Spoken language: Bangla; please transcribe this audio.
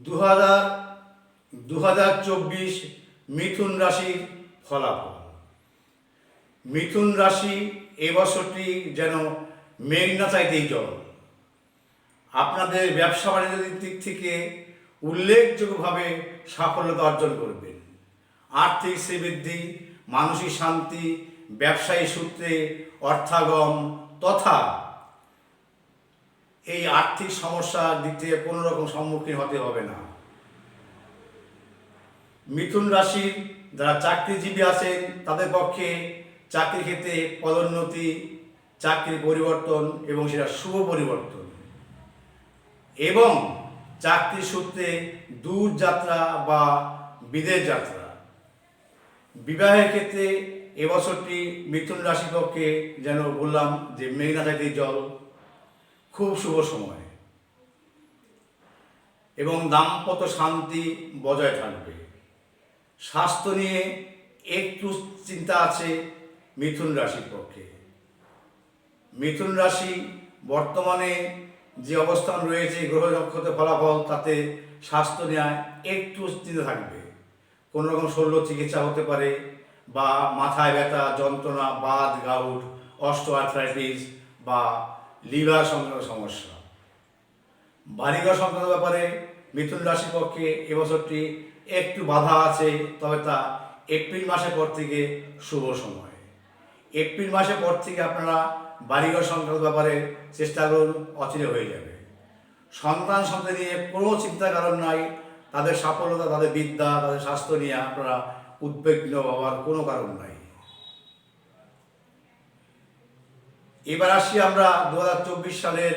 2024 মিথুন রাশির ফলাফল। মিথুন রাশি এবছরটি যেন মেঘ না চাইতেই জল। আপনাদের ব্যবসা বাণিজ্যের দিক থেকে উল্লেখযোগ্যভাবে সাফল্যতা অর্জন করবেন। আর্থিক শ্রীবৃদ্ধি, মানসিক শান্তি, ব্যবসায়ী সূত্রে অর্থাগম তথা এই আর্থিক সমস্যার দিক থেকে কোনো রকম সম্মুখীন হতে হবে না। মিথুন রাশির যারা চাকরিজীবী আছেন তাদের পক্ষে চাকরি ক্ষেত্রে পদোন্নতি, চাকরির পরিবর্তন এবং সেটা শুভ পরিবর্তন এবং চাকরি সূত্রে দূর যাত্রা বা বিদেশ যাত্রা। বিবাহের ক্ষেত্রে এবছরটি মিথুন রাশির পক্ষে যেন বললাম যে মেঘ না চাইতেই জল, খুব শুভ সময় এবং দাম্পত্য শান্তি বজায় থাকবে। স্বাস্থ্য নিয়ে একটু চিন্তা আছে মিথুন রাশির পক্ষে। মিথুন রাশি বর্তমানে যে অবস্থান রয়েছে গ্রহ নক্ষত্রের ফলাফল, তাতে স্বাস্থ্য নিয়ে একটু চিন্তা থাকবে। কোনো রকম শল্য চিকিৎসা হতে পারে বা মাথায় ব্যথা, যন্ত্রণা, বাত, গাউট, অস্টিওআর্থ্রাইটিস বা লিভার সংক্রান্ত সমস্যা। বাড়িঘর সংক্রান্ত ব্যাপারে মিথুন রাশির পক্ষে এবছরটি একটু বাধা আছে, তবে তা এপ্রিল মাসের পর থেকে শুভ সময়। এপ্রিল মাসের পর থেকে আপনারা বাড়িঘর সংক্রান্ত ব্যাপারে চেষ্টা করুন, অচিরে হয়ে যাবে। সন্তান সন্ততি নিয়ে কোনো চিন্তার কারণ নাই, তাদের সাফল্যতা, তাদের বিদ্যা, তাদের স্বাস্থ্য নিয়ে আপনারা উদ্বিগ্ন হওয়ার কোনো কারণ নাই। এবার আসি আমরা 2024 সালের